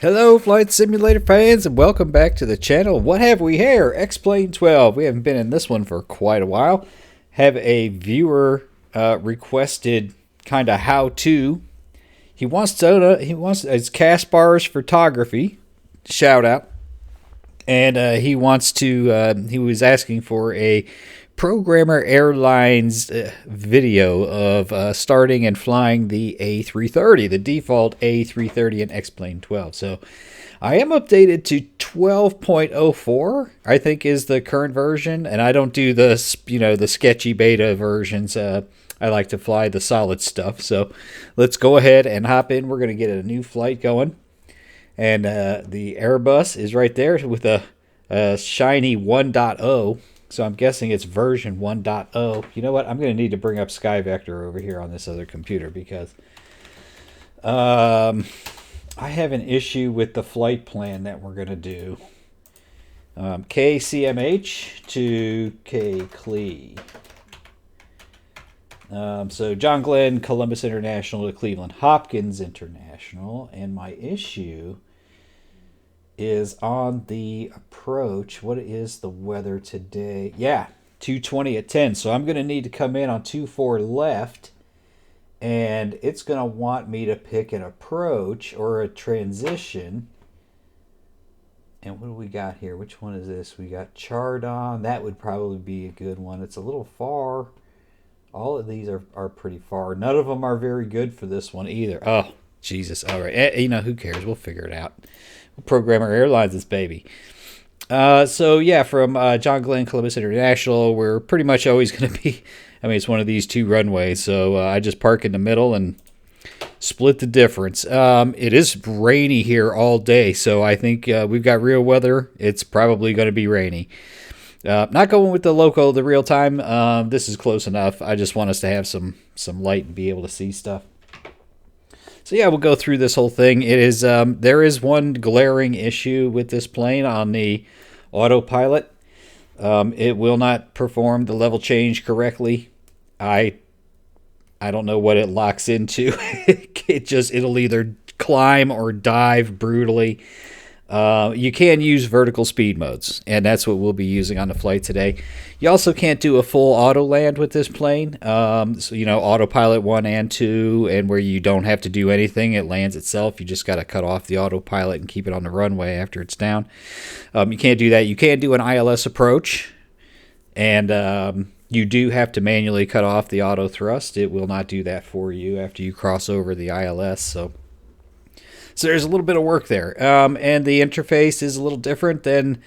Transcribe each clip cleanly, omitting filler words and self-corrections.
Hello, Flight Simulator fans, and welcome back to the channel. What have we here? X-Plane 12. We haven't been in this one for quite a while. Have a viewer requested kind of how-to. He wants it's Kaspar's Photography. Shout out. And he was asking for a Programmer Airlines video of starting and flying the A330, the default A330 and X-Plane 12. So I am updated to 12.04, I think is the current version, and I don't do the sketchy beta versions. I like to fly the solid stuff. So let's go ahead and hop in. We're going to get a new flight going. And the Airbus is right there with a shiny 1.0. So I'm guessing it's version 1.0. You know what? I'm going to need to bring up SkyVector over here on this other computer because I have an issue with the flight plan that we're going to do. KCMH to KCLE. So John Glenn, Columbus International to Cleveland Hopkins International. And my issue is on the approach. What is the weather today? Yeah, 220 at 10. So I'm going to need to come in on 24 left, and it's going to want me to pick an approach or a transition. And what do we got here? Which one is this? We got Chardon. That would probably be a good one. It's a little far. All of these are pretty far. None of them are very good for this one either. Oh, Jesus. All right. Who cares? We'll figure it out. Programmer Airlines, this baby. So yeah, from John Glenn, Columbus International, we're pretty much always going to be, it's one of these two runways, so I just park in the middle and split the difference. It is rainy here all day, so I think we've got real weather. It's probably going to be rainy. Not going with the local, the real time. This is close enough. I just want us to have some light and be able to see stuff. So yeah, we'll go through this whole thing. It is there is one glaring issue with this plane on the autopilot. It will not perform the level change correctly. I don't know what it locks into. It'll either climb or dive brutally. You can use vertical speed modes, and that's what we'll be using on the flight today. You also can't do a full auto land with this plane. Autopilot 1 and 2, and where you don't have to do anything, it lands itself. You just got to cut off the autopilot and keep it on the runway after it's down. You can't do that. You can do an ILS approach, and you do have to manually cut off the auto thrust. It will not do that for you after you cross over the ILS, so there's a little bit of work there. And the interface is a little different than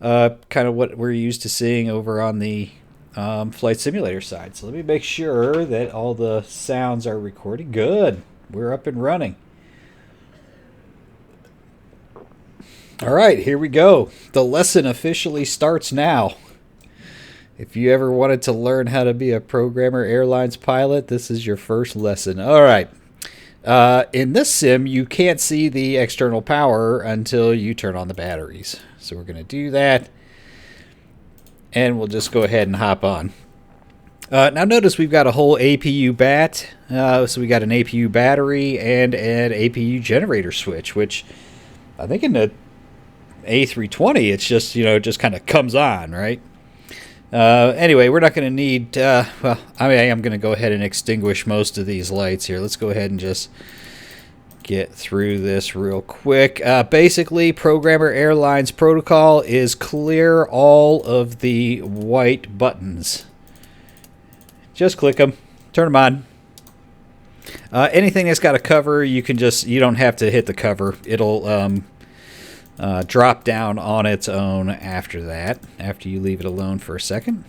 kind of what we're used to seeing over on the flight simulator side. So let me make sure that all the sounds are recorded. Good. We're up and running. All right, here we go. The lesson officially starts now. If you ever wanted to learn how to be a Programmer Airlines pilot, this is your first lesson. All right. In this sim, you can't see the external power until you turn on the batteries. So we're going to do that. And we'll just go ahead and hop on. Now notice we've got a whole APU bat. So we got an APU battery and an APU generator switch, which I think in the A320, it's just, it just kind of comes on, right? Anyway, we're not going to need, I am going to go ahead and extinguish most of these lights here. Let's go ahead and just get through this real quick. Basically, Programmer Airlines protocol is clear all of the white buttons. Just click them, turn them on. Anything that's got a cover, you don't have to hit the cover. It'll drop down on its own after that, after you leave it alone for a second.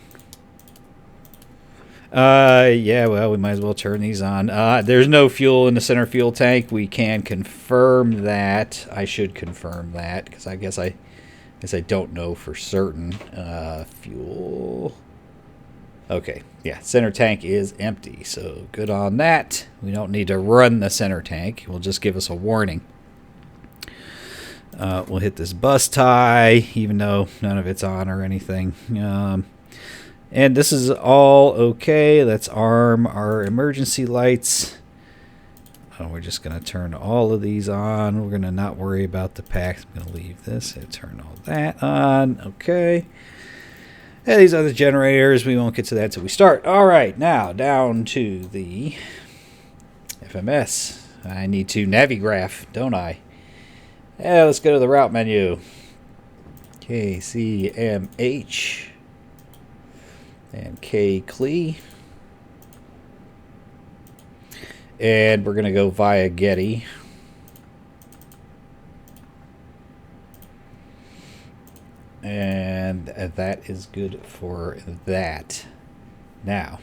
We might as well turn these on. There's no fuel in the center fuel tank. We can confirm that. I should confirm that, because I guess I don't know for certain. Fuel. Okay, yeah, center tank is empty, so good on that. We don't need to run the center tank. It will just give us a warning. We'll hit this bus tie, even though none of it's on or anything. And this is all okay. Let's arm our emergency lights. we're just going to turn all of these on. We're going to not worry about the packs. I'm going to leave this and turn all that on. Okay. And these other generators, we won't get to that until we start. All right, now down to the FMS. I need to navigraph, don't I? Yeah, let's go to the route menu. KCMH and KCLE. And we're going to go via Getty. And that is good for that. Now,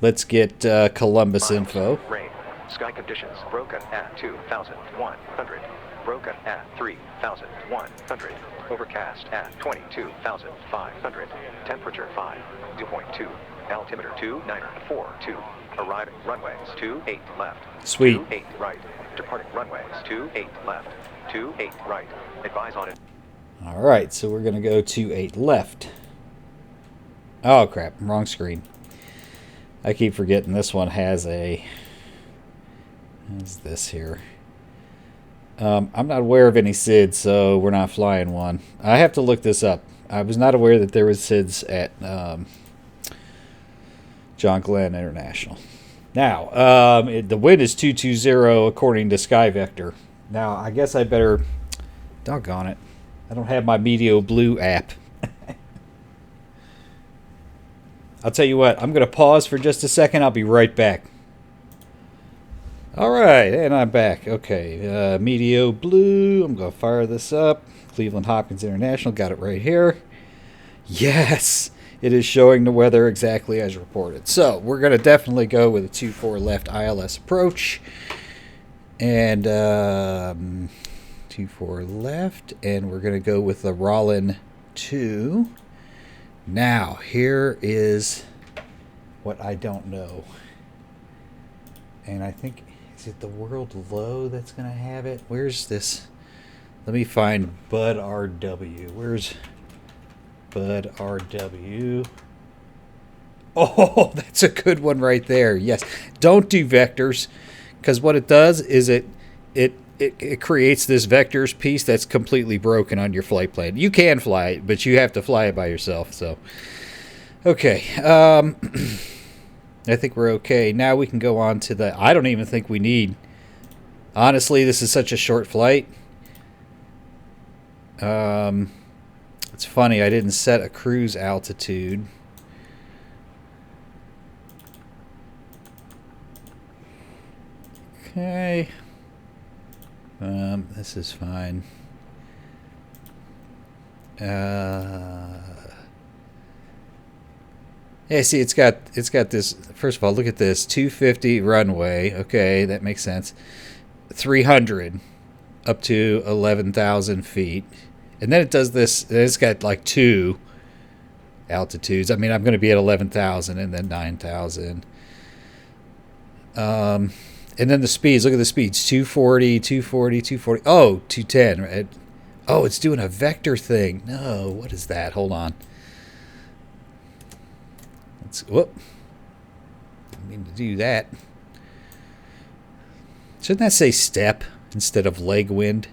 let's get Columbus info. Rain. Sky conditions broken at 2,100. Broken at 3,100. Overcast at 22,500. Temperature 5. Dew point 2. Altimeter 2942. Arriving runways 28 left. Sweet. 28 right. Departing runways 28 left. 28 right. Advise on it. All right, so we're going to go 28 left. Oh, crap. Wrong screen. I keep forgetting this one has a... What's this here? I'm not aware of any SIDS, so we're not flying one. I have to look this up. I was not aware that there was SIDS at John Glenn International. Now, the wind is 220 according to Sky Vector. Now, I guess I better... Doggone it. I don't have my Meteo Blue app. I'll tell you what. I'm going to pause for just a second. I'll be right back. All right, and I'm back. Okay, Meteo Blue. I'm going to fire this up. Cleveland Hopkins International. Got it right here. Yes, it is showing the weather exactly as reported. So we're going to definitely go with a 2-4 left ILS approach. And 2-4 left. And we're going to go with the Rollin 2. Now, here is what I don't know. And I think... Is it the World Low that's going to have it? Where's this? Let me find Bud RW. Where's Bud RW? Oh, that's a good one right there. Yes. Don't do vectors, because what it does is it creates this vectors piece that's completely broken on your flight plan. You can fly it, but you have to fly it by yourself. So, okay. I think we're okay. Now we can go on to the... I don't even think we need... Honestly, this is such a short flight. It's funny, I didn't set a cruise altitude. Okay. This is fine. Yeah, see, it's got this. First of all, look at this 250 runway. Okay, that makes sense. 300 up to 11,000 feet, and then it does this. It's got like 2 altitudes. I mean, I'm going to be at 11,000 and then 9,000. And then the speeds. Look at the speeds: 240, 240, 240. Oh, 210. Right? Oh, it's doing a vector thing. No, what is that? Hold on. Whoop. Didn't mean to do that. Shouldn't that say step instead of leg wind?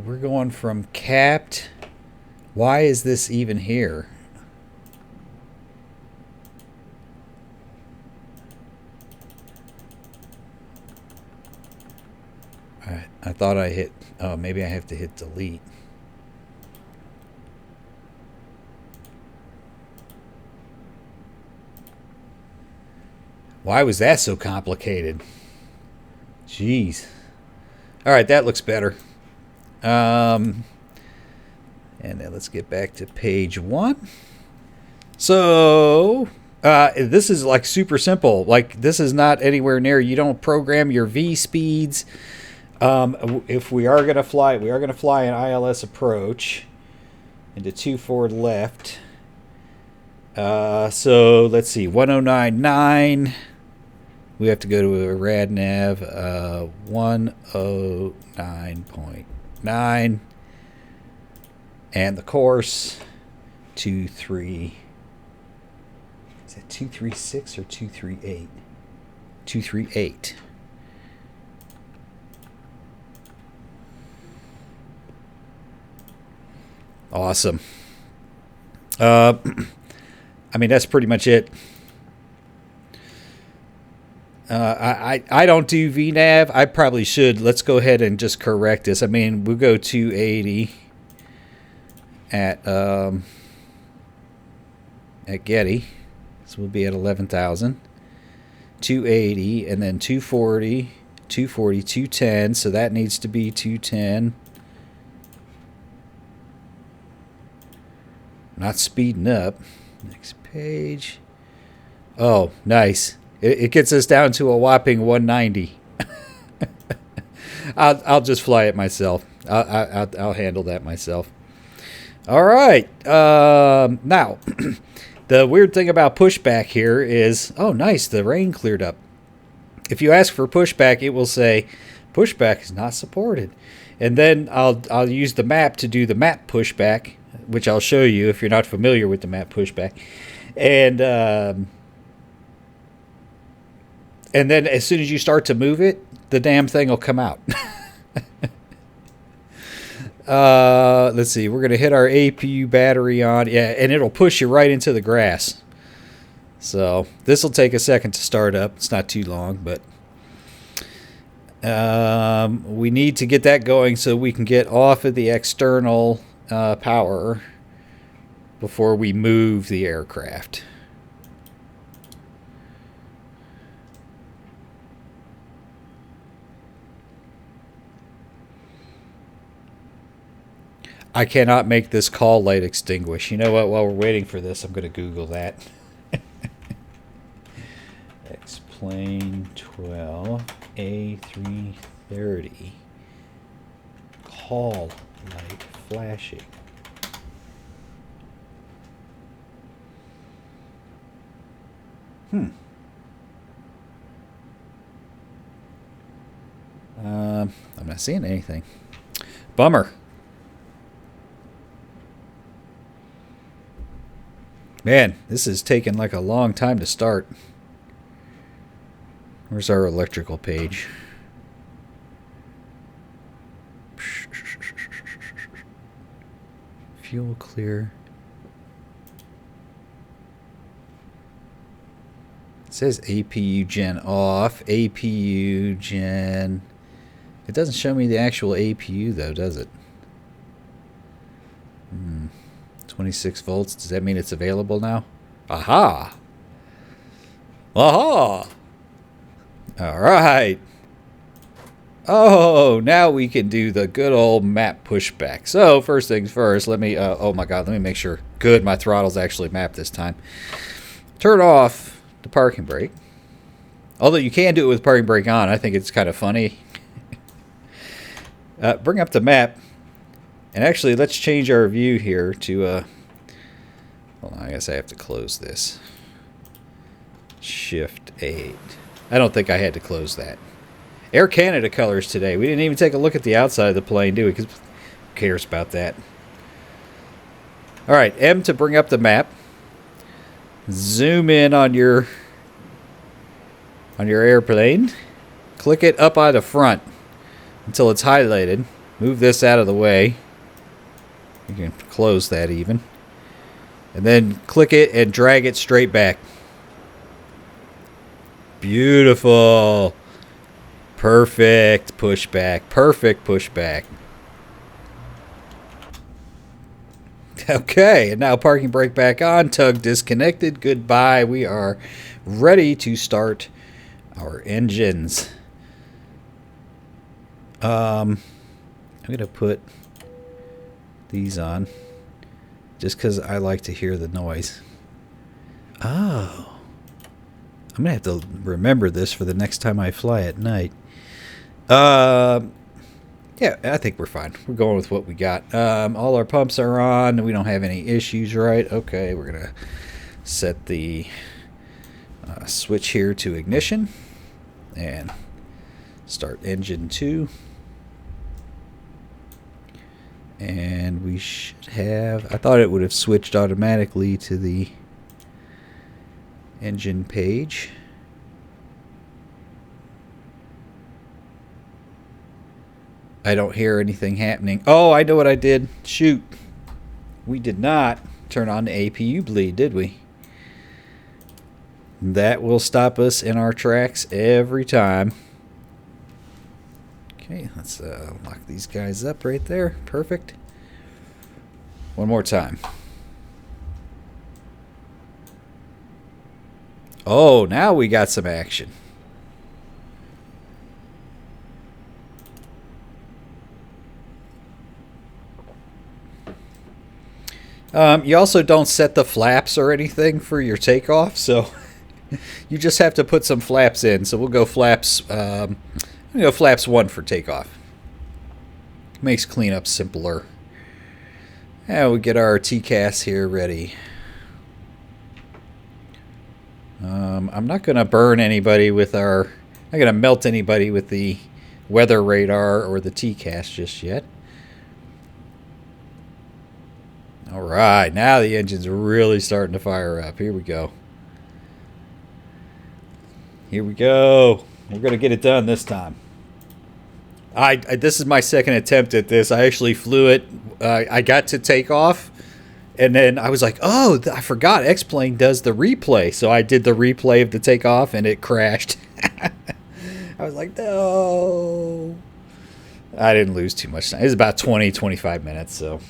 We're going from capped. Why is this even here? I thought I hit... Oh, maybe I have to hit delete. Why was that so complicated? Jeez. All right, that looks better. And then let's get back to page 1. So... this is like super simple. Like, this is not anywhere near... You don't program your V speeds... if we are going to fly, we are going to fly an ILS approach into 2-4 left. So let's see, 1099. we have to go to a rad nav 109.9 and the course 23. Is that 236 or 238? 238. Awesome. I mean, that's pretty much it. I don't do VNav. I probably should. Let's go ahead and just correct this. I mean, we'll go 280 at Getty. So we'll be at 11,000. 280 and then 240, 240, 210. So that needs to be 210. Not speeding up. Next page. Oh, nice. It gets us down to a whopping 190. I'll just fly it myself. I'll handle that myself. All right. Now, the weird thing about pushback here is, oh, nice. The rain cleared up. If you ask for pushback, it will say pushback is not supported. And then I'll use the map to do the map pushback, which I'll show you if you're not familiar with the map pushback. And then as soon as you start to move it, the damn thing will come out. Let's see. We're going to hit our APU battery on. Yeah, and it'll push you right into the grass. So this will take a second to start up. It's not too long, but we need to get that going so we can get off of the external power before we move the aircraft. I cannot make this call light extinguish. You know what? While we're waiting for this, I'm going to Google that. X-Plane 12 A330 call light flashing. I'm not seeing anything. Bummer. Man, this is taking like a long time to start. Where's our electrical page? Fuel clear. It says APU gen off. APU gen. It doesn't show me the actual APU though, does it? 26 volts. Does that mean it's available now? Aha! Aha! All right. Oh, now we can do the good old map pushback. So first things first, let me, oh my God, let me make sure. Good, my throttle's actually mapped this time. Turn off the parking brake. Although you can do it with parking brake on. I think it's kind of funny. Bring up the map. And actually, let's change our view here to, hold on, I guess I have to close this. Shift 8. I don't think I had to close that. Air Canada colors today. We didn't even take a look at the outside of the plane, do we? Because who cares about that? All right, M to bring up the map. Zoom in on your airplane. Click it up on the front until it's highlighted. Move this out of the way. You can close that even. And then click it and drag it straight back. Beautiful. Perfect pushback. Perfect pushback. Okay, and now parking brake back on. Tug disconnected. Goodbye. We are ready to start our engines. I'm going to put these on just because I like to hear the noise. Oh. I'm going to have to remember this for the next time I fly at night. Yeah, I think we're fine. We're going with what we got. All our pumps are on. We don't have any issues, right? Okay, we're going to set the switch here to ignition. And start engine 2. And we should have... I thought it would have switched automatically to the engine page. I don't hear anything happening. Oh, I know what I did. Shoot. We did not turn on the APU bleed, did we? That will stop us in our tracks every time. Okay, let's lock these guys up right there. Perfect. One more time. Oh, now we got some action. You also don't set the flaps or anything for your takeoff, so you just have to put some flaps in. So we'll go flaps. Flaps 1 for takeoff. Makes cleanup simpler. And we get our TCAS here ready. I'm not going to burn anybody with our... I'm not going to melt anybody with the weather radar or the TCAS just yet. Alright, now the engine's really starting to fire up. Here we go. Here we go. We're going to get it done this time. This is my second attempt at this. I actually flew it. I got to take off, and then I was like, oh, I forgot X-Plane does the replay. So I did the replay of the takeoff, and it crashed. I was like, no. I didn't lose too much time. It was about 20, 25 minutes, so...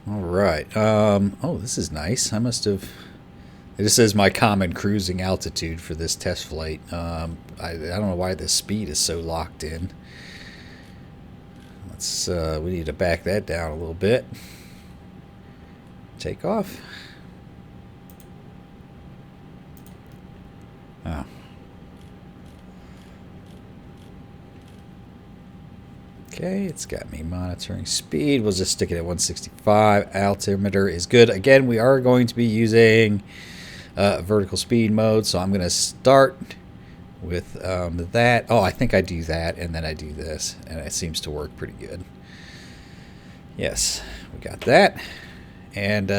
All right. Oh, this is nice. I must have... This is my common cruising altitude for this test flight. I don't know why the speed is so locked in. Let's... we need to back that down a little bit. Take off. Oh. Okay, it's got me monitoring speed. We'll just stick it at 165. Altimeter is good. Again, we are going to be using vertical speed mode, so I'm going to start with that. Oh, I think I do that, and then I do this, and it seems to work pretty good. Yes, we got that. And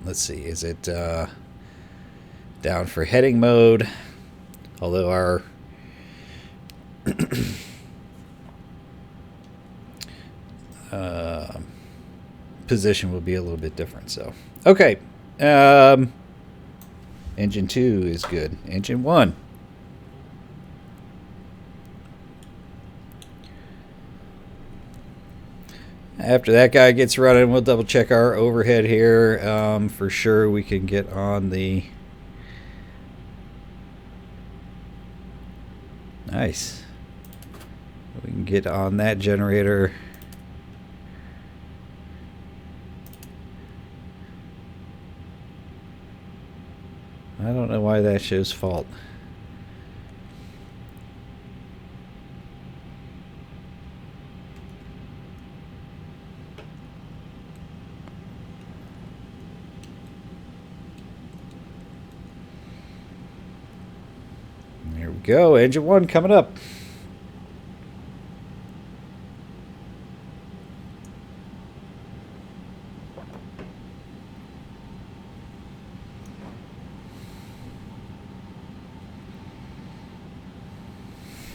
let's see, is it down for heading mode? Although our... position will be a little bit different. So, okay. Engine 2 is good. Engine 1. After that guy gets running, we'll double check our overhead here. For sure we can get on the... Nice. We can get on that generator. I don't know why that shows fault. There we go, engine 1 coming up.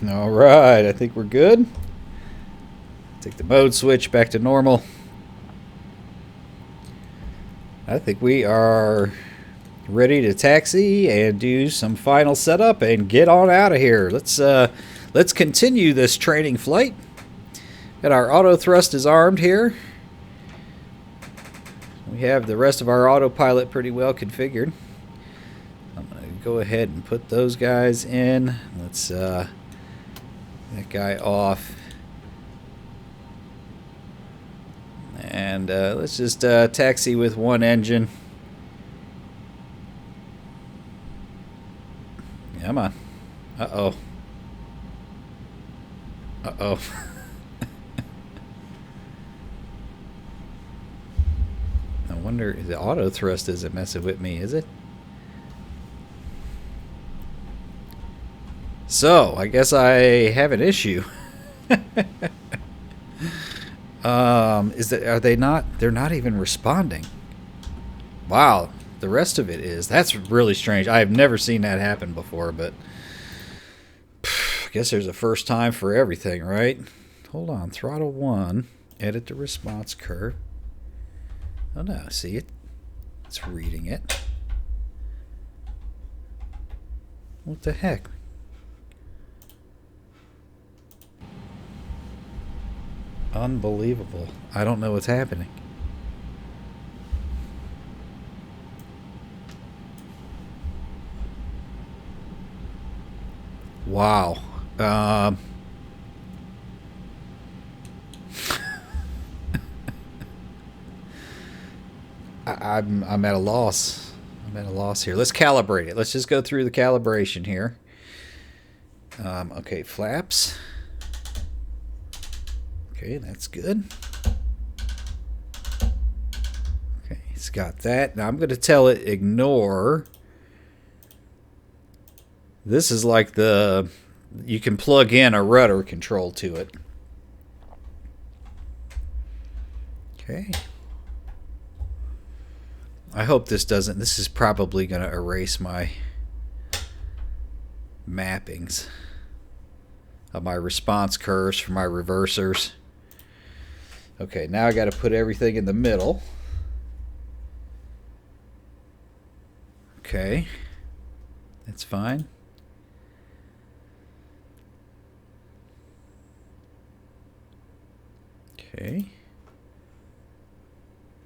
All right, I think we're good. Take the mode switch back to normal. I think we are ready to taxi and do some final setup and get on out of here. Let's continue this training flight. And our auto thrust is armed here. We have the rest of our autopilot pretty well configured. I'm going to go ahead and put those guys in. Let's that guy off, and let's just taxi with one engine. Come on. Uh-oh. Uh-oh. wonder, the auto thrust isn't messing with me, is it? So, I guess I have an issue. Are they not? They're not even responding. Wow, the rest of it is. That's really strange. I have never seen that happen before, but I guess there's a first time for everything, right? Hold on, throttle 1, edit the response curve. Oh no, see it? It's reading it. What the heck? Unbelievable. I don't know what's happening. Wow. I'm at a loss. I'm at a loss here. Let's calibrate it. Let's just go through the calibration here. Okay, flaps. Okay, that's good. Okay, it's got that. Now I'm going to tell it ignore. This is like you can plug in a rudder control to it. Okay. I hope this doesn't. This is probably going to erase my mappings of my response curves for my reversers. Okay, now I got to put everything in the middle. Okay, that's fine. Okay.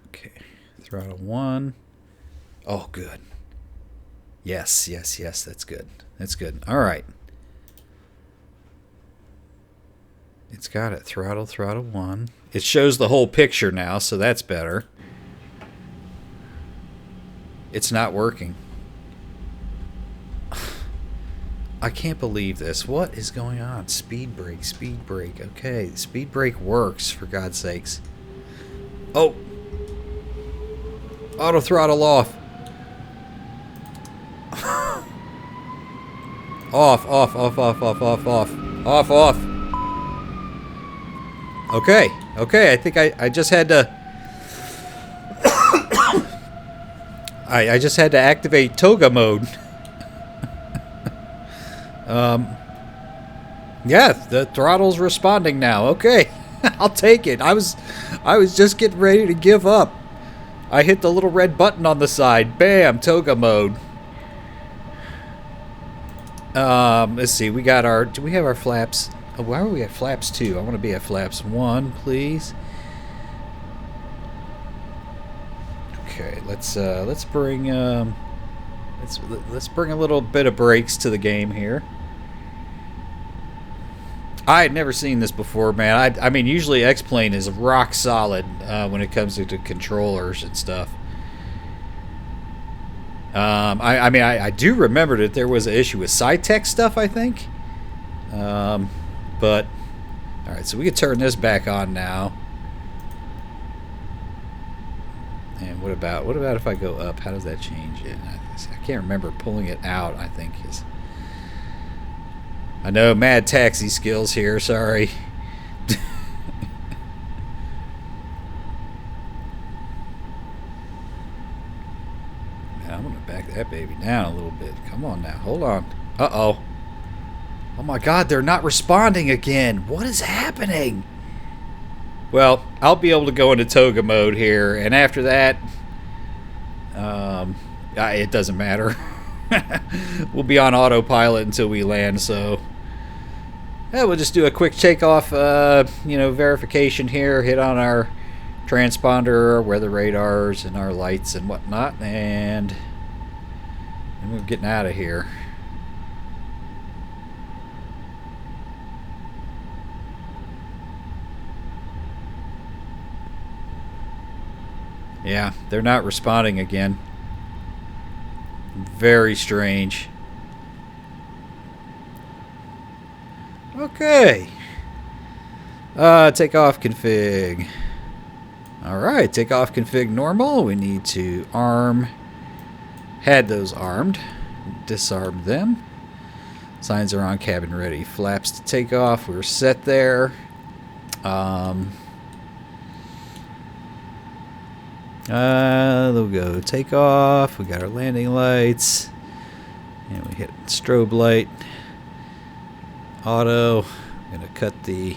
Okay, throttle 1. Oh, good. Yes, yes, yes, that's good. That's good. All right. It's got it. Throttle 1. It shows the whole picture now, so that's better. It's not working. I can't believe this. What is going on? Speed brake, speed brake. Okay, speed brake works, for God's sakes. Oh! Auto throttle off. Off, off, off, off, off, off, off. Off, off. Okay, okay, I think I just had to... I just had to activate toga mode. Yeah, the throttle's responding now. Okay, I'll take it. I was just getting ready to give up. I hit the little red button on the side. Bam, toga mode. Let's see. We got our. Do we have our flaps? Oh, why are we at flaps 2? I want to be at flaps 1, please. Okay, let's bring let's bring a little bit of brakes to the game here. I had never seen this before, man. I mean, usually X-Plane is rock solid when it comes to controllers and stuff. I mean, I do remember that there was an issue with SciTech stuff, I think. But, alright, so we can turn this back on now. And what about if I go up? How does that change it? I can't remember pulling it out, I think. I know, mad taxi skills here, sorry. Man, I'm going to back that baby down a little bit. Come on now, hold on. Uh-oh. Oh my God, they're not responding again. What is happening? Well, I'll be able to go into toga mode here, and after that, it doesn't matter. We'll be on autopilot until we land, so yeah, we'll just do a quick takeoff, verification here. Hit on our transponder, our weather radars, and our lights and whatnot, and we're getting out of here. Yeah, they're not responding again. Very strange. Okay. Takeoff config. Alright, takeoff config normal. We need to arm. Had those armed. Disarmed them. Signs are on, cabin ready. Flaps to take off. We're set there. They'll go take off. We got our landing lights. And we hit strobe light. Auto. I'm going to cut the...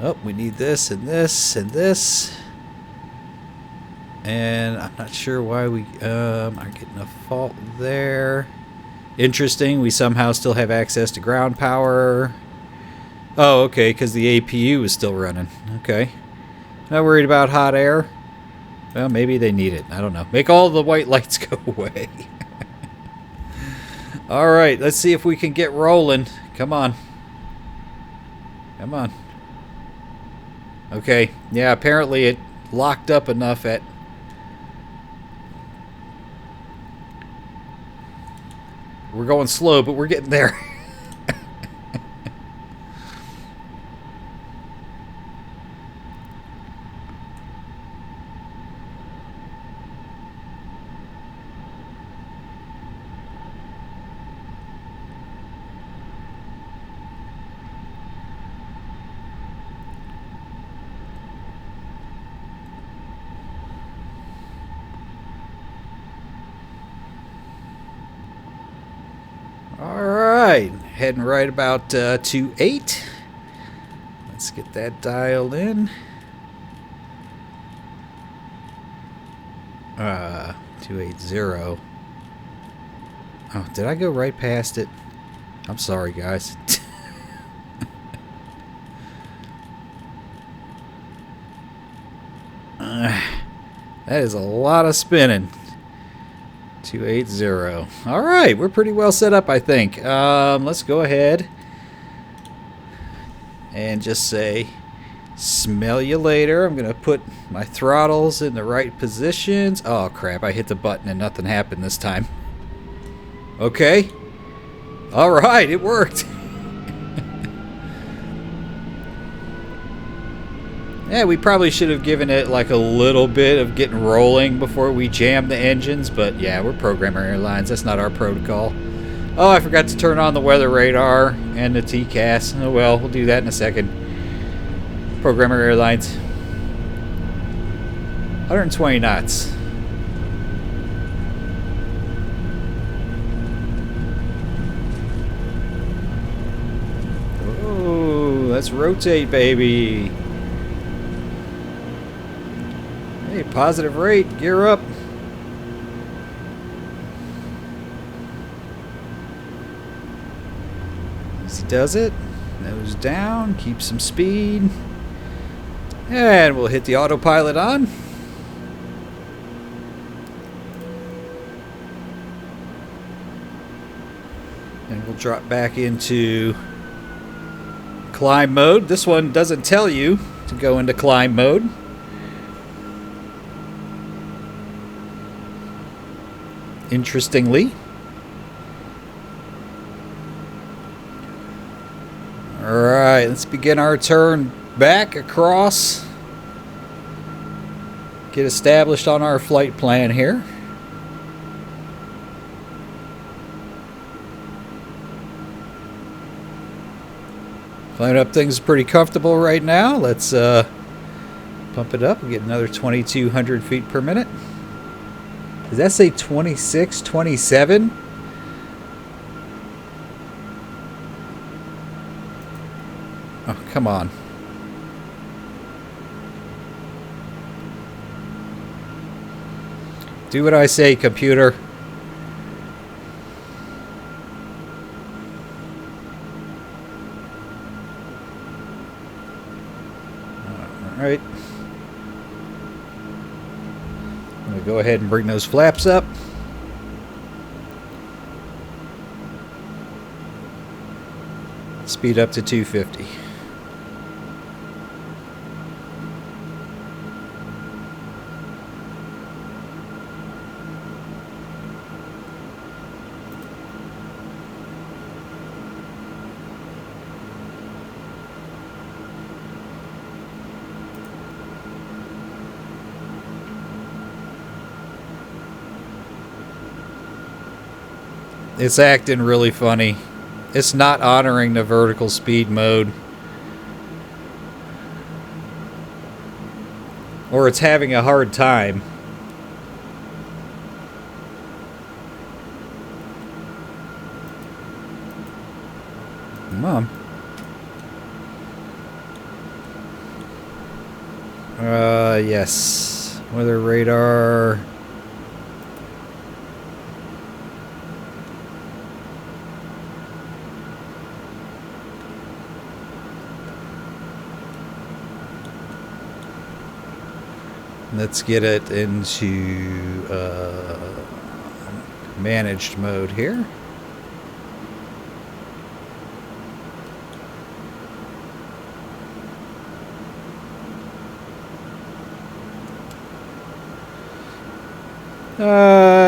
Oh, we need this and this and this. And I'm not sure why we are getting a fault there. Interesting. We somehow still have access to ground power. Oh, okay, because the APU is still running. Okay. Not worried about hot air. Well, maybe they need it. I don't know. Make all the white lights go away. All right, let's see if we can get rolling. Come on. Come on. Okay. Yeah, apparently it locked up enough at... We're going slow, but we're getting there. Alright, heading right about 2.8. Let's get that dialed in. 280. Oh, did I go right past it? I'm sorry, guys. That is a lot of spinning. 280. All right, we're pretty well set up, I think. Let's go ahead and just say, smell you later. I'm going to put my throttles in the right positions. Oh, crap. I hit the button and nothing happened this time. Okay. All right, it worked. Yeah, we probably should have given it like a little bit of getting rolling before we jam the engines, but yeah, we're Programmer Airlines. That's not our protocol. Oh, I forgot to turn on the weather radar and the TCAS. Oh well, we'll do that in a second. Programmer Airlines. 120 knots. Oh, let's rotate, baby. Hey, positive rate, gear up. Easy does it. Nose down, keep some speed. And we'll hit the autopilot on. And we'll drop back into climb mode. This one doesn't tell you to go into climb mode. Interestingly. Alright, let's begin our turn back across. Get established on our flight plan here. Flying up things pretty comfortable right now. Let's pump it up and get another 2,200 feet per minute. Does that say 26, 27? Oh, come on. Do what I say, computer. All right. I'm going to go ahead and bring those flaps up. Speed up to 250. It's acting really funny. It's not honoring the vertical speed mode. Or it's having a hard time. Come on. Yes. Weather radar. Let's get it into managed mode here.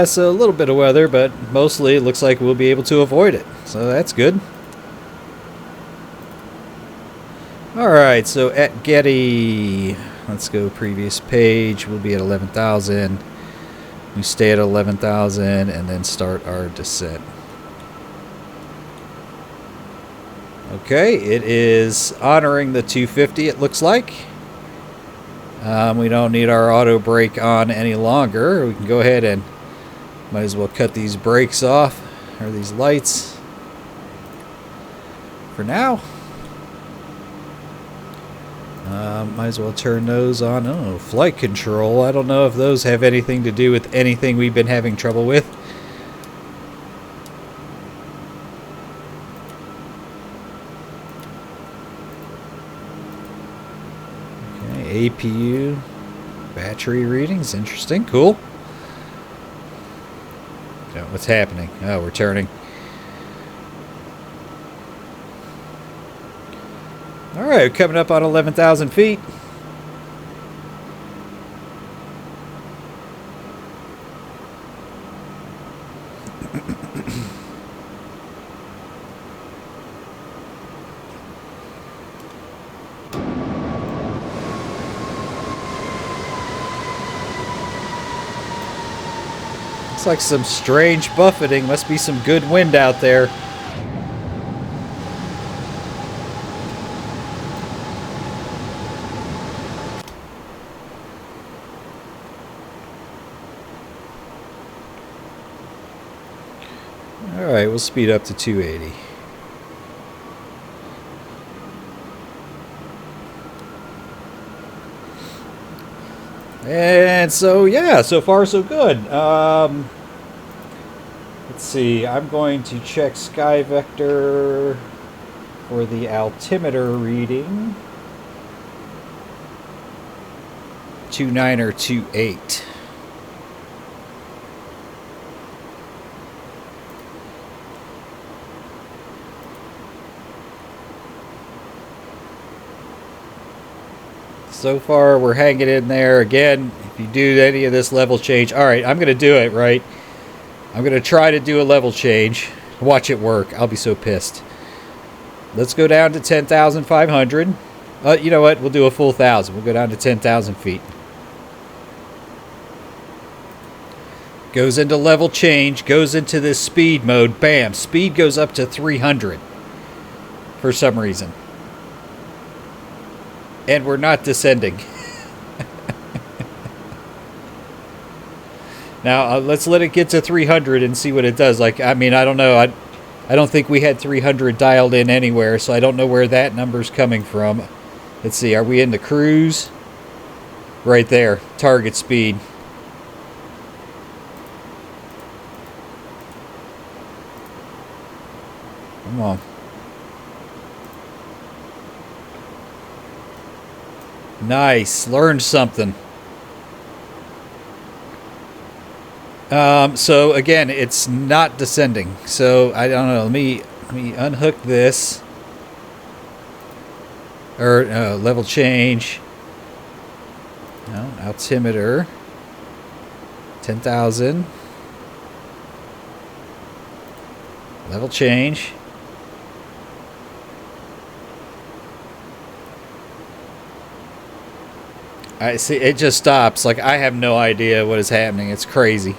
So a little bit of weather, but mostly it looks like we'll be able to avoid it. So that's good. Alright, so at Getty, let's go previous page. We'll be at 11,000. We stay at 11,000 and then start our descent. Okay, it is honoring the 250, it looks like. We don't need our auto brake on any longer. We can go ahead and might as well cut these brakes off, or these lights, for now. Might as well turn those on. Oh, flight control. I don't know if those have anything to do with anything we've been having trouble with. Okay, APU battery readings. Interesting. Cool. So what's happening? Oh, we're turning. Alright, coming up on 11,000 feet. Looks like some strange buffeting. Must be some good wind out there. Alright, we'll speed up to 280. And so, yeah, so far so good. Let's see, I'm going to check Sky Vector for the altimeter reading. 29 or 28. So far, we're hanging in there. Again, if you do any of this level change... Alright, I'm going to do it, right? I'm going to try to do a level change. Watch it work. I'll be so pissed. Let's go down to 10,500. You know what? We'll do a full 1,000. We'll go down to 10,000 feet. Goes into level change. Goes into this speed mode. Bam. Speed goes up to 300. For some reason. And we're not descending. Now, let's let it get to 300 and see what it does. Like, I mean, I don't know. I don't think we had 300 dialed in anywhere, so I don't know where that number's coming from. Let's see. Are we in the cruise? Right there. Target speed. Come on. Nice. Learned something. So again, it's not descending. So I don't know. Let me unhook this. Or level change. No, altimeter. 10,000. Level change. I see, it just stops. Like, I have no idea what is happening. It's crazy.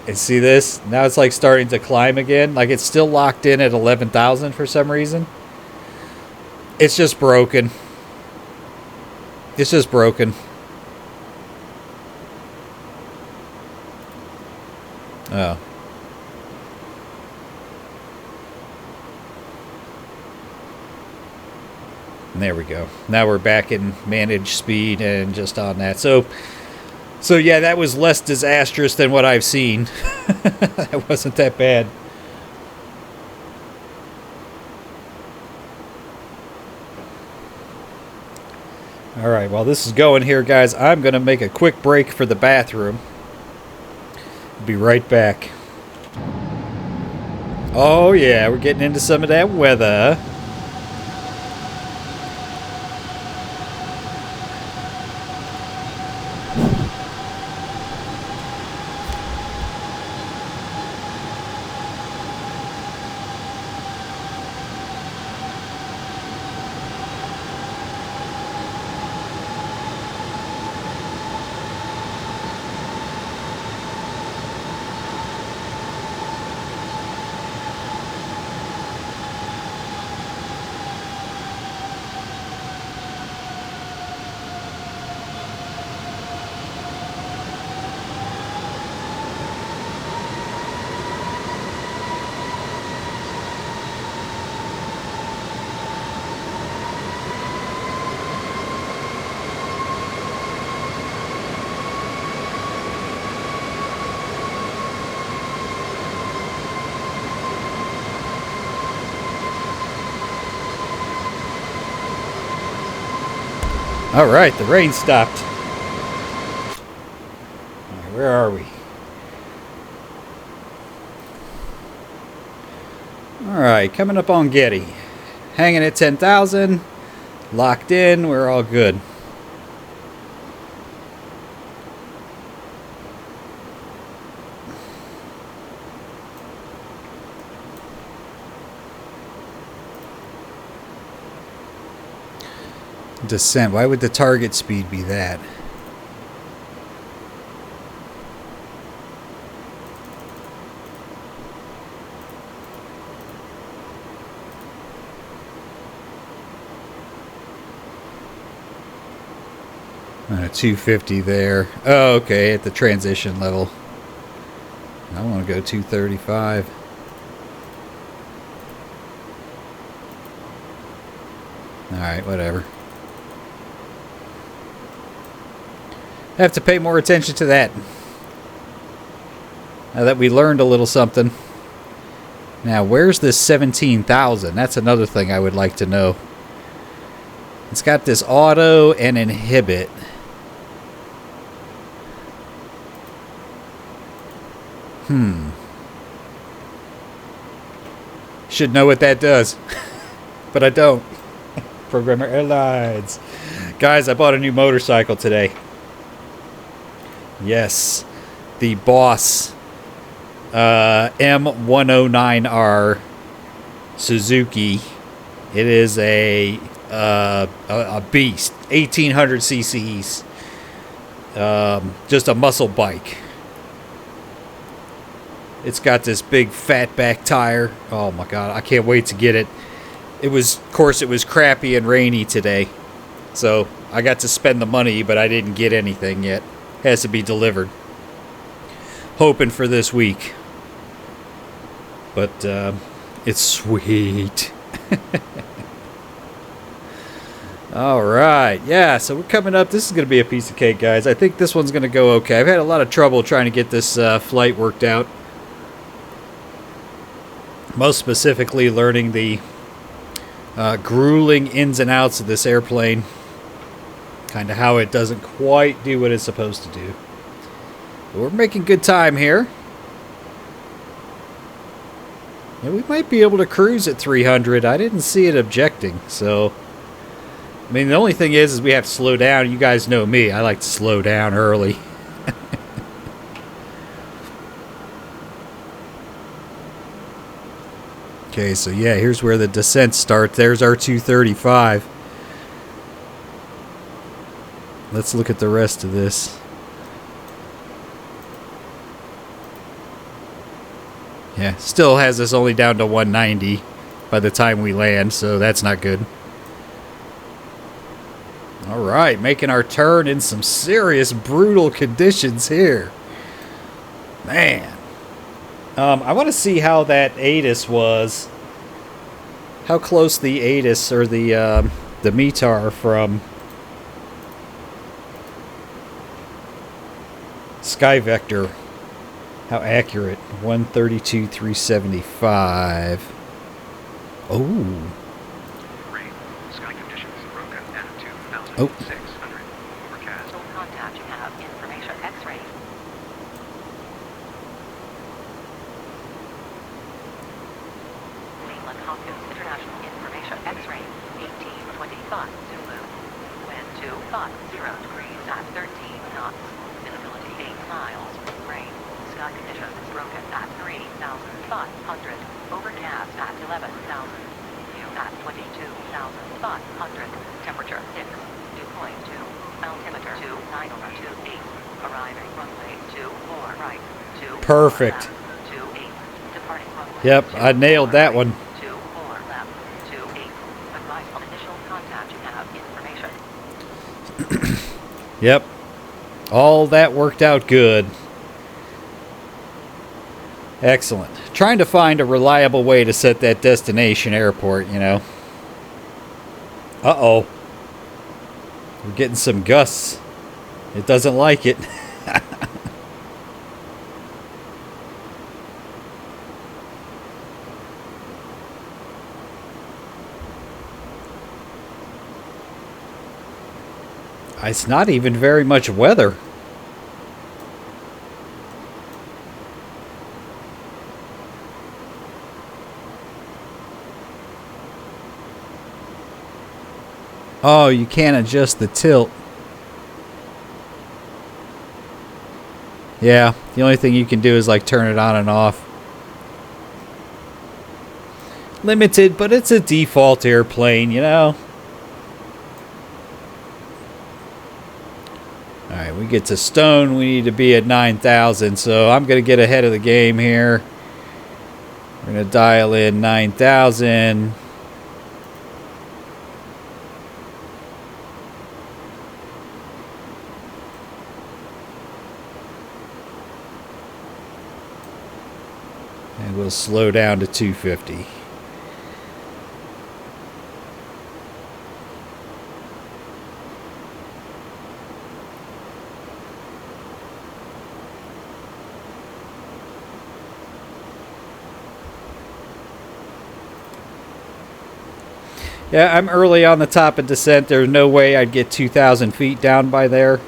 And see this? Now it's like starting to climb again. Like it's still locked in at 11,000 for some reason. It's just broken. It's just broken. Oh. And there we go. Now we're back in managed speed and just on that. So yeah, that was less disastrous than what I've seen. That wasn't that bad. All right, while this is going here, guys, I'm going to make a quick break for the bathroom. Be right back. Oh, yeah, we're getting into some of that weather. All right, the rain stopped. All right, where are we? All right, coming up on Getty. Hanging at 10,000. Locked in. We're all good. Descent. Why would the target speed be that? And a 250 there. Oh, okay, at the transition level. I want to go 235. Alright, whatever. Have to pay more attention to that. Now that we learned a little something. Now, where's this 17,000? That's another thing I would like to know. It's got this auto and inhibit. Should know what that does. But I don't. Programmer Airlines. Guys, I bought a new motorcycle today. Yes. The Boss M109R Suzuki. It is a beast. 1,800 cc's. Just a muscle bike. It's got this big fat back tire. Oh my god, I can't wait to get it. It was, of course, it was crappy and rainy today. So I got to spend the money, but I didn't get anything yet. Has to be delivered. Hoping for this week. But it's sweet. Alright, yeah, so we're coming up. This is going to be a piece of cake, guys. I think this one's going to go okay. I've had a lot of trouble trying to get this flight worked out. Most specifically, learning the grueling ins and outs of this airplane. Kind of how it doesn't quite do what it's supposed to do. But we're making good time here. And we might be able to cruise at 300. I didn't see it objecting, so... I mean, the only thing is we have to slow down. You guys know me. I like to slow down early. Okay, so yeah, here's where the descent starts. There's our 235. Let's look at the rest of this. Yeah, still has us only down to 190 by the time we land, so that's not good. All right, making our turn in some serious, brutal conditions here. Man. I want to see how that ATIS was. How close the ATIS or the METAR from Sky Vector. How accurate. 132, 375. Oh. Rain. Sky conditions broken at 2,600. Oh. Overcast. Contact, you have information X-ray. Mainland Hopkins International Information X-ray 1825 Zulu. Wind 250 degrees at 13 knots. Visibility 8 miles. Rain. Sky conditions broken at 3,500. Overcast at 11,000. View at 22,500. Temperature 6. Dew point 2. Altimeter 29028. Arriving runway 24 right. 24 Perfect. left, 28. Departing runway Yep, I 24 nailed that right, one. 24 left, 28. Advise on initial contact, you have information. Yep. All that worked out good. Excellent. Trying to find a reliable way to set that destination airport, you know. Uh-oh. We're getting some gusts. It doesn't like it. It's not even very much weather. Oh, you can't adjust the tilt. Yeah, the only thing you can do is like turn it on and off. Limited, but it's a default airplane, you know. Alright, we get to Stone. We need to be at 9,000, so I'm going to get ahead of the game here. We're going to dial in 9,000. And we'll slow down to 250. Yeah, I'm early on the top of descent. There's no way I'd get 2,000 feet down by there.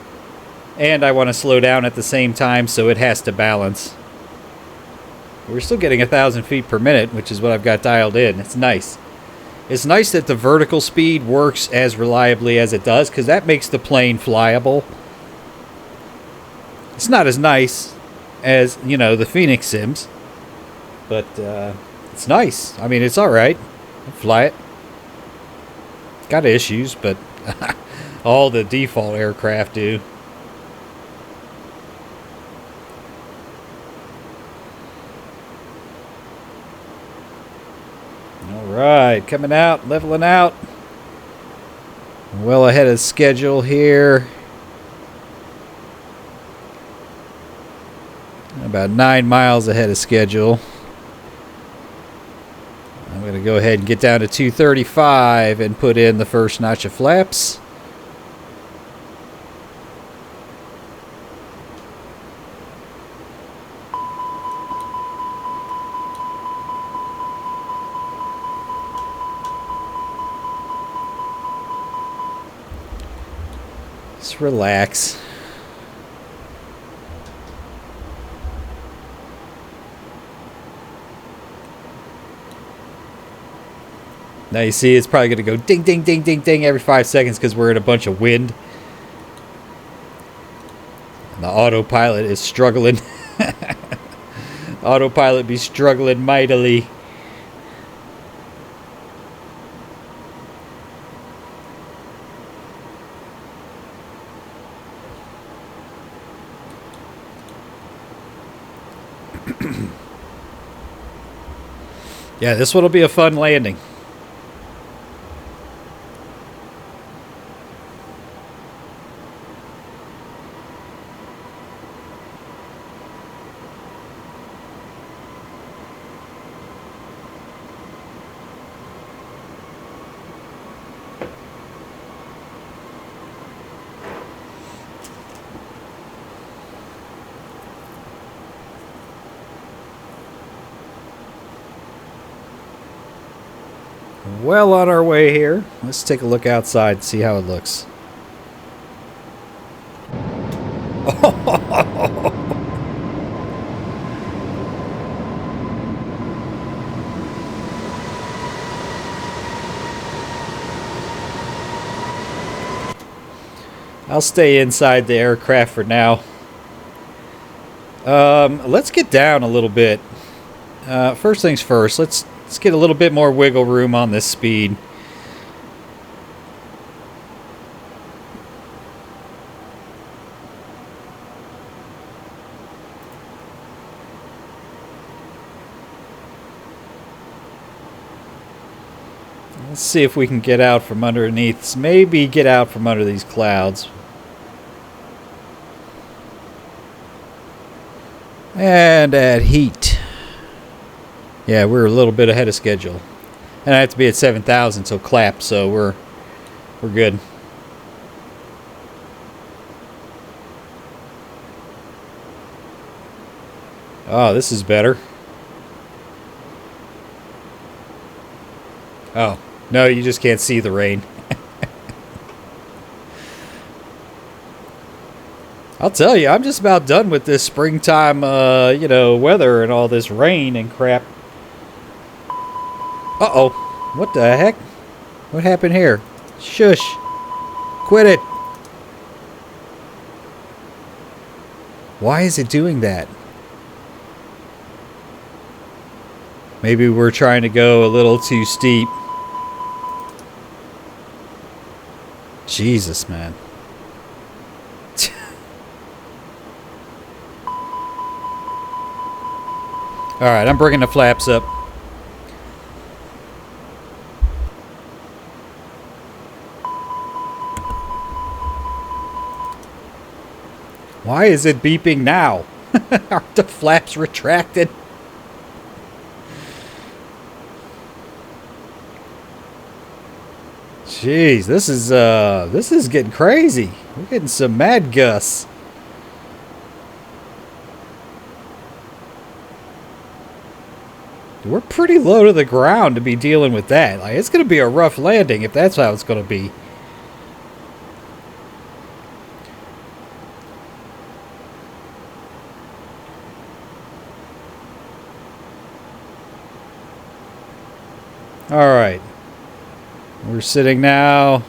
And I want to slow down at the same time, so it has to balance. We're still getting 1,000 feet per minute, which is what I've got dialed in. It's nice. It's nice that the vertical speed works as reliably as it does, because that makes the plane flyable. It's not as nice as, you know, the Phoenix Sims. But it's nice. I mean, it's alright. Fly it. Got issues, but all the default aircraft do. Alright, coming out, leveling out. Well ahead of schedule here. About 9 miles ahead of schedule. I'm going to go ahead and get down to 235 and put in the first notch of flaps. Just relax. Now you see it's probably going to go ding, ding, ding, ding, ding every 5 seconds because we're in a bunch of wind. And the autopilot is struggling. Autopilot be struggling mightily. Yeah, this one will be a fun landing. Well on our way here. Let's take a look outside and see how it looks. I'll stay inside the aircraft for now. Let's get down a little bit. First things first, let's get a little bit more wiggle room on this speed. Let's see if we can get out from underneath. Maybe get out from under these clouds. And add heat. Yeah, we're a little bit ahead of schedule. And I have to be at 7,000 till clap, so we're good. Oh, this is better. Oh, no, you just can't see the rain. I'll tell you, I'm just about done with this springtime, weather and all this rain and crap. Uh-oh. What the heck? What happened here? Shush. Quit it. Why is it doing that? Maybe we're trying to go a little too steep. Jesus, man. Alright, I'm bringing the flaps up. Why is it beeping now? Are the flaps retracted? Jeez, this is getting crazy. We're getting some mad gusts. We're pretty low to the ground to be dealing with that. Like, it's going to be a rough landing if that's how it's going to be. All right. We're sitting now.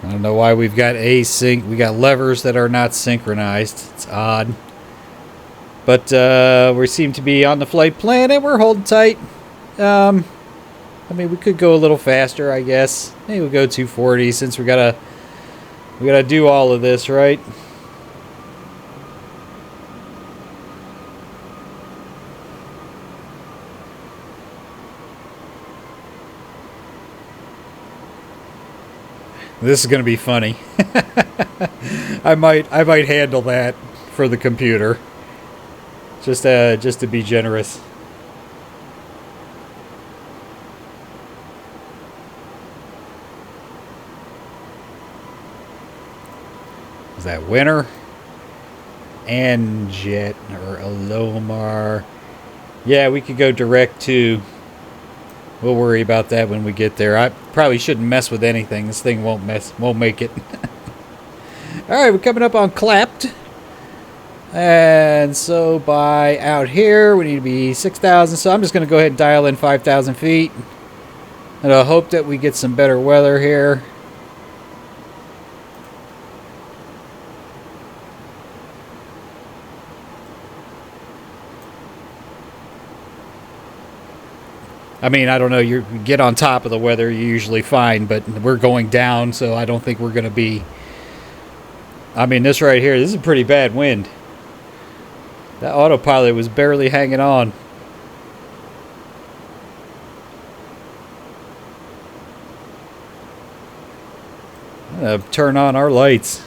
I don't know why we've got we got levers that are not synchronized. It's odd. But we seem to be on the flight plan and we're holding tight. I mean, we could go a little faster, I guess. Maybe we'll go 240 since we gotta do all of this, right? This is gonna be funny. I might handle that for the computer. Just to be generous. Is that Winter? And Jet or Alomar? Yeah, we could go direct to. We'll worry about that when we get there. I probably shouldn't mess with anything. This thing won't make it. All right, we're coming up on clapped. And so by out here, we need to be 6,000. So I'm just going to go ahead and dial in 5,000 feet. And I hope that we get some better weather here. I mean, I don't know. You get on top of the weather, you're usually fine. But we're going down, so I don't think we're going to be. I mean, this right here, this is a pretty bad wind. That autopilot was barely hanging on. Turn on our lights.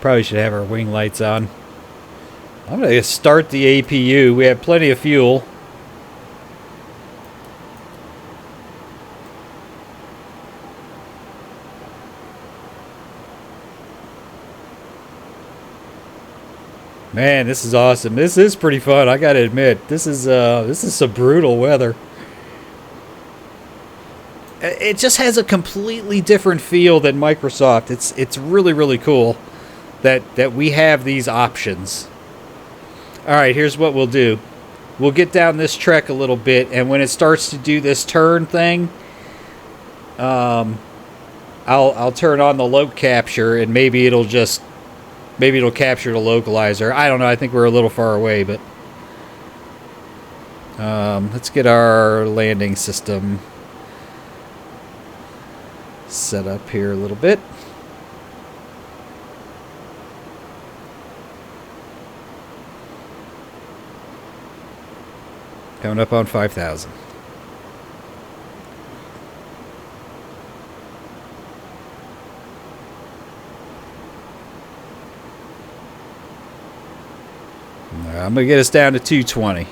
Probably should have our wing lights on. I'm going to start the APU. We have plenty of fuel. Man, this is awesome. This is pretty fun, I gotta admit. This is some brutal weather. It just has a completely different feel than Microsoft. It's really, really cool that we have these options. Alright, here's what we'll do. We'll get down this trek a little bit, and when it starts to do this turn thing, I'll turn on the loc capture, and maybe it'll capture the localizer. I don't know. I think we're a little far away, but let's get our landing system set up here a little bit. Coming up on 5,000. I'm going to get us down to 220.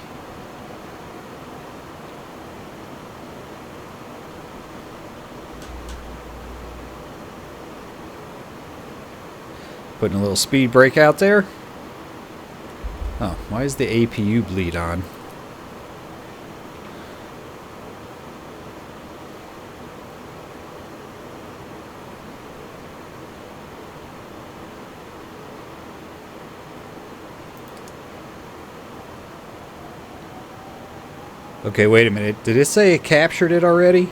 Putting a little speed brake out there. Oh, why is the APU bleed on? Okay, wait a minute. Did it say it captured it already?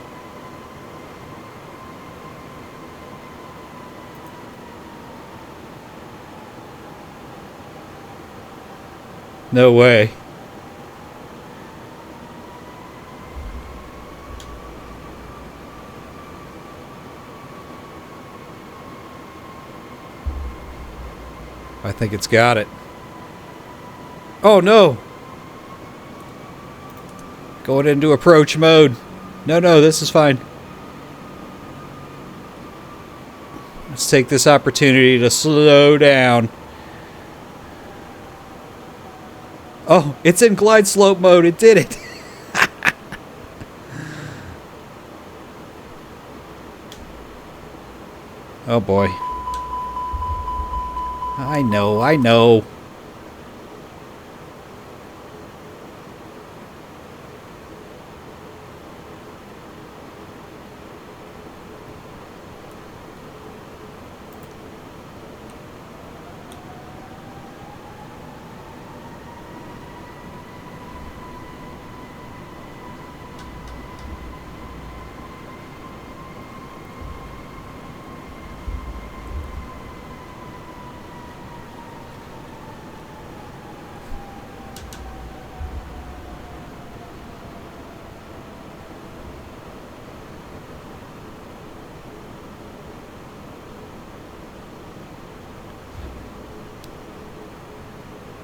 No way. I think it's got it. Oh no! Going into approach mode. No, this is fine. Let's take this opportunity to slow down. Oh, it's in glide slope mode. It did it. Oh boy. I know.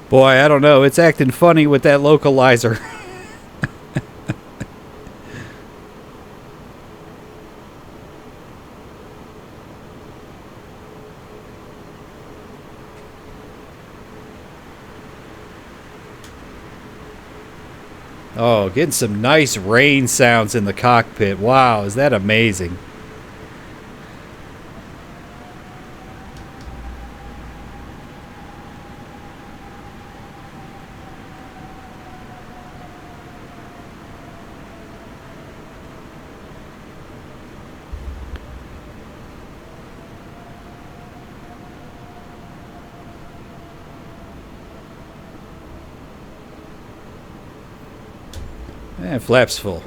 Boy, I don't know. It's acting funny with that localizer. Oh, getting some nice rain sounds in the cockpit. Wow, is that amazing? And flaps full.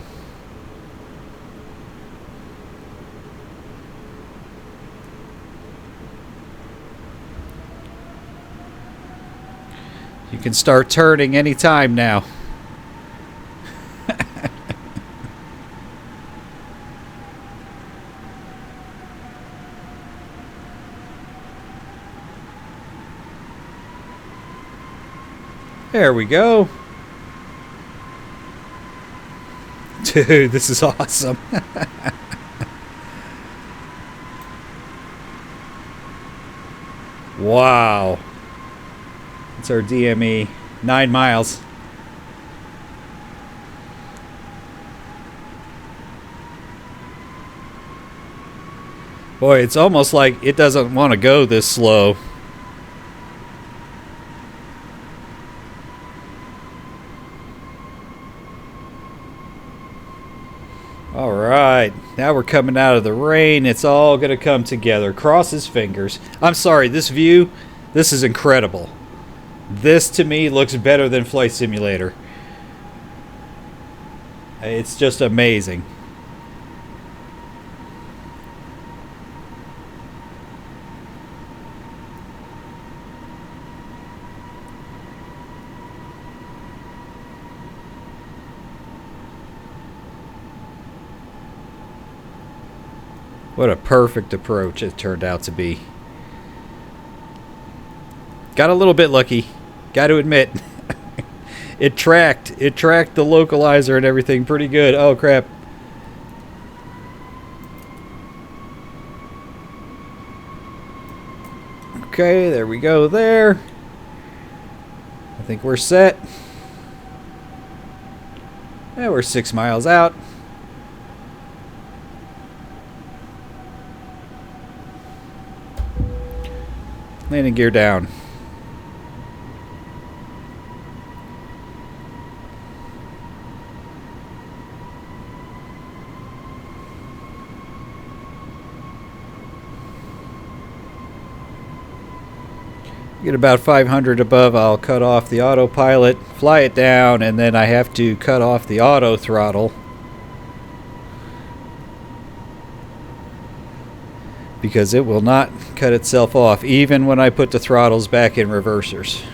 You can start turning anytime now. There we go. Dude, this is awesome. Wow. It's our DME. 9 miles. Boy, it's almost like it doesn't want to go this slow. All right, now we're coming out of the rain. It's all going to come together. Cross his fingers. I'm sorry, this view, this is incredible. This, to me, looks better than Flight Simulator. It's just amazing. What a perfect approach it turned out to be. Got a little bit lucky, got to admit. It tracked the localizer and everything pretty good. Oh crap. Okay, there we go there. I think we're set. Yeah, we're 6 miles out. Landing gear down. Get about 500 above, I'll cut off the autopilot, fly it down, and then I have to cut off the auto throttle because it will not cut itself off even when I put the throttles back in reversers.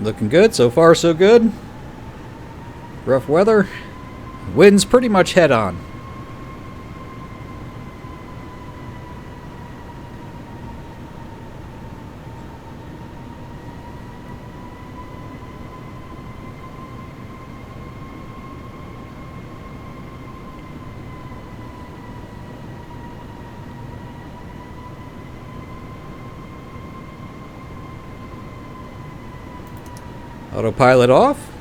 Looking good, so far so good. Rough weather. Wind's pretty much head on. Autopilot off.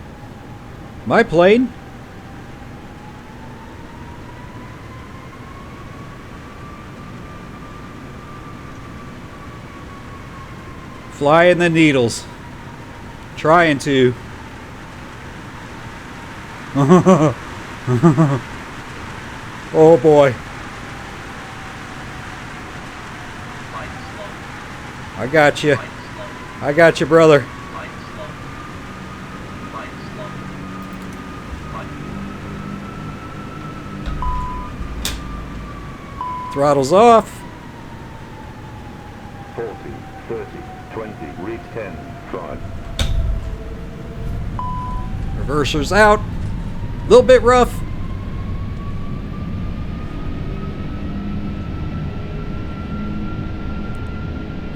My plane. Flying the needles. Trying to. Oh boy. I got you. I got you, brother. Throttle's off. 40, 30, 20, reach 10, drive. Reversers out. A little bit rough.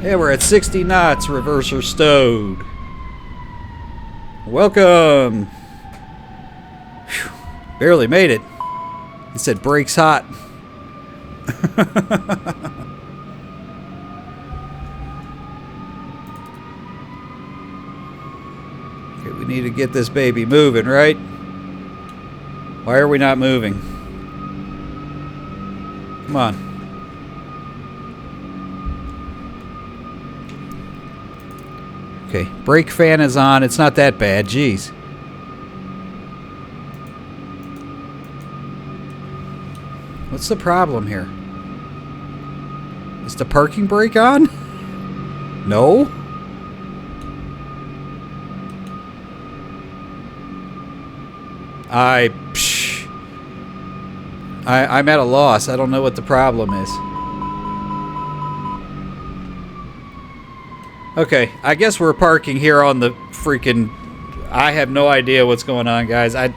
Yeah, we're at 60 knots. Reverser stowed. Welcome. Whew. Barely made it. He said brakes hot. Okay, we need to get this baby moving, right? Why are we not moving? Come on. Okay, brake fan is on. It's not that bad. Jeez. What's the problem here? Is the parking brake on? No? I'm at a loss. I don't know what the problem is. Okay, I guess we're parking here on the freaking... I have no idea what's going on, guys. I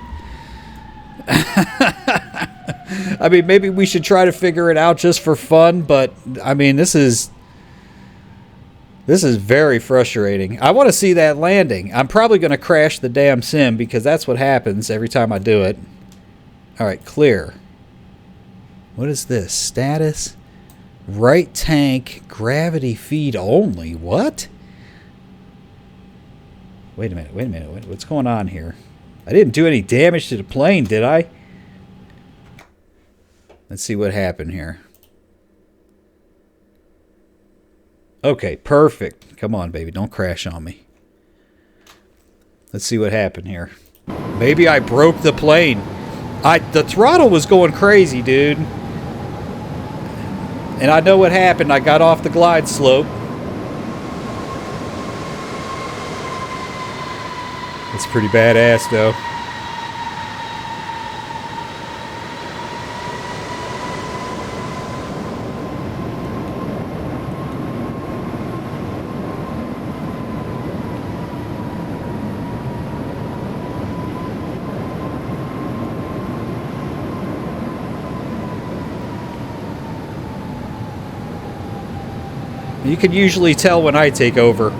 mean, maybe we should try to figure it out just for fun, but, I mean, this is very frustrating. I want to see that landing. I'm probably going to crash the damn sim because that's what happens every time I do it. All right, clear. What is this? Status? Right tank, gravity feed only. What? Wait a minute. What's going on here? I didn't do any damage to the plane, did I? Let's see what happened here. Okay, perfect. Come on, baby. Don't crash on me. Let's see what happened here. Maybe I broke the plane. The throttle was going crazy, dude. And I know what happened. I got off the glide slope. It's pretty badass, though. You can usually tell when I take over.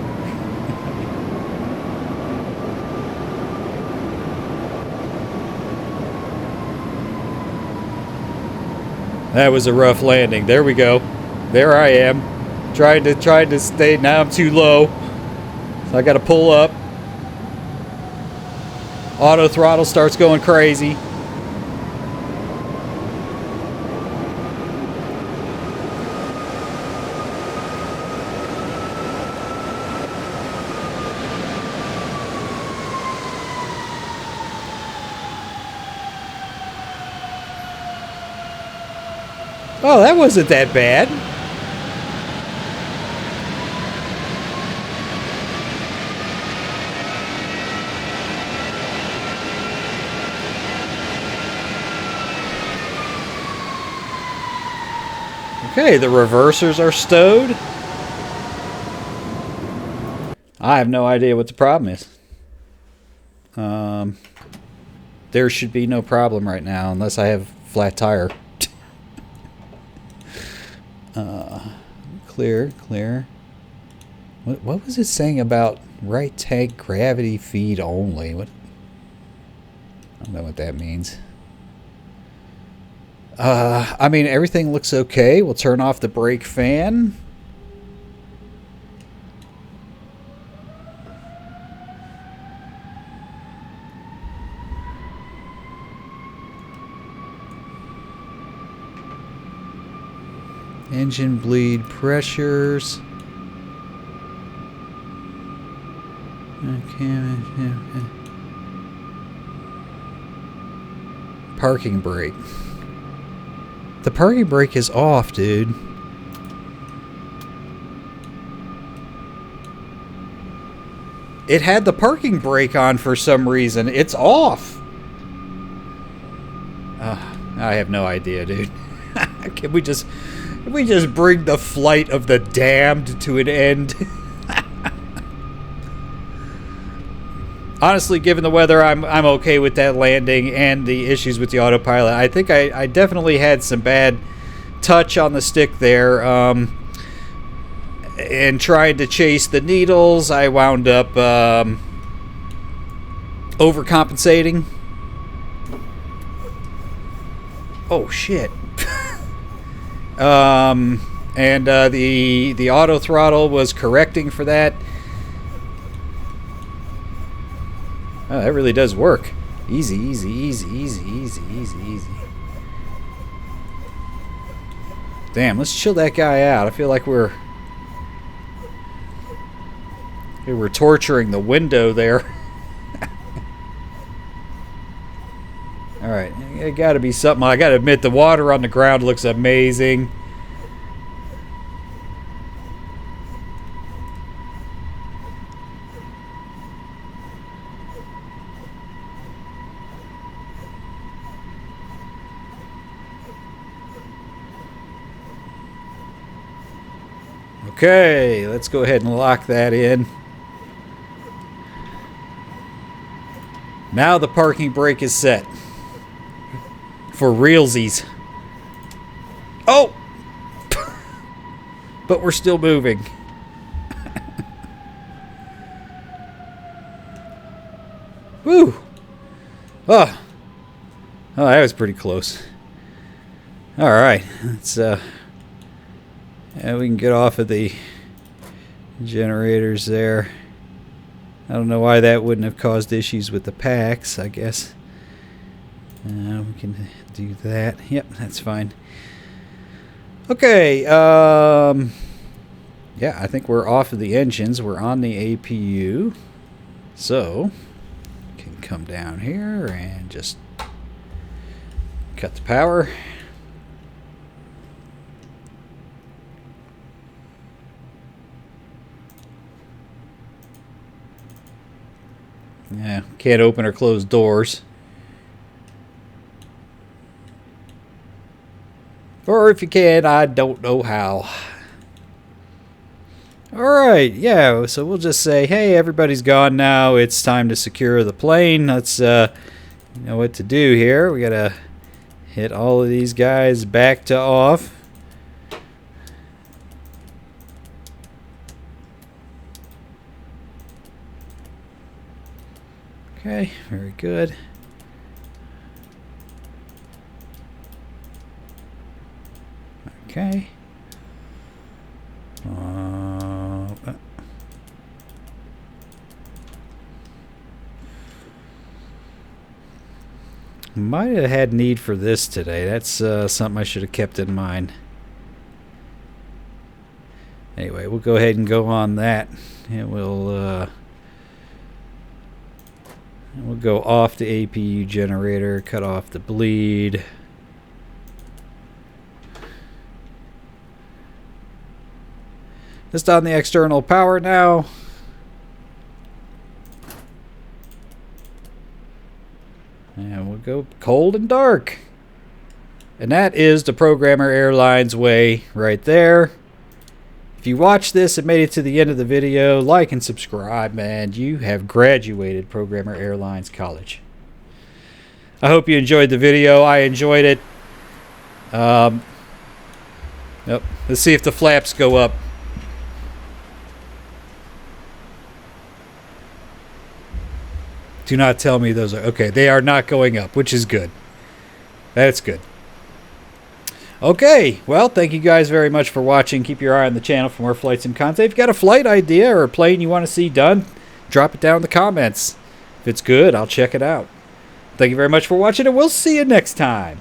That was a rough landing. There we go. There I am. Trying to stay. Now I'm too low. So I got to pull up. Auto throttle starts going crazy. Oh, that wasn't that bad. Okay, the reversers are stowed. I have no idea what the problem is. There should be no problem right now unless I have flat tire. Clear. What was it saying about right tank gravity feed only? What? I don't know what that means. I mean, everything looks okay. We'll turn off the brake fan. Engine bleed pressures. Okay. Parking brake. The parking brake is off, dude. It had the parking brake on for some reason. It's off. I have no idea, dude. Can we just bring the flight of the damned to an end? Honestly, given the weather, I'm okay with that landing and the issues with the autopilot. I think I definitely had some bad touch on the stick there. And tried to chase the needles. I wound up overcompensating. Oh, shit. And the auto throttle was correcting for that. Oh, that really does work. Easy. Damn, let's chill that guy out. I feel like we're torturing the window there. Alright, it gotta be something. I gotta admit, the water on the ground looks amazing. Okay, let's go ahead and lock that in. Now the parking brake is set. For realsies. Oh! But we're still moving. Woo! Oh, that was pretty close. Alright, let's yeah, we can get off of the generators there. I don't know why that wouldn't have caused issues with the packs, I guess. We can do that. Yep, that's fine. Okay, yeah, I think we're off of the engines. We're on the APU. So, can come down here and just cut the power. Yeah, can't open or close doors. Or if you can, I don't know how. Alright, yeah, so we'll just say, hey, everybody's gone now. It's time to secure the plane. Let's, you know what to do here. We gotta hit all of these guys back to off. Okay, very good. Okay. Might have had need for this today. That's something I should have kept in mind. Anyway, we'll go ahead and go on that. And we'll go off the APU generator, cut off the bleed. Just on the external power now. And we'll go cold and dark. And that is the Programmer Airlines way right there. If you watched this and made it to the end of the video, like and subscribe, and you have graduated Programmer Airlines College. I hope you enjoyed the video. I enjoyed it. Yep. Let's see if the flaps go up. Do not tell me those are... Okay, they are not going up, which is good. That's good. Okay, well, thank you guys very much for watching. Keep your eye on the channel for more flights and content. If you've got a flight idea or a plane you want to see done, drop it down in the comments. If it's good, I'll check it out. Thank you very much for watching, and we'll see you next time.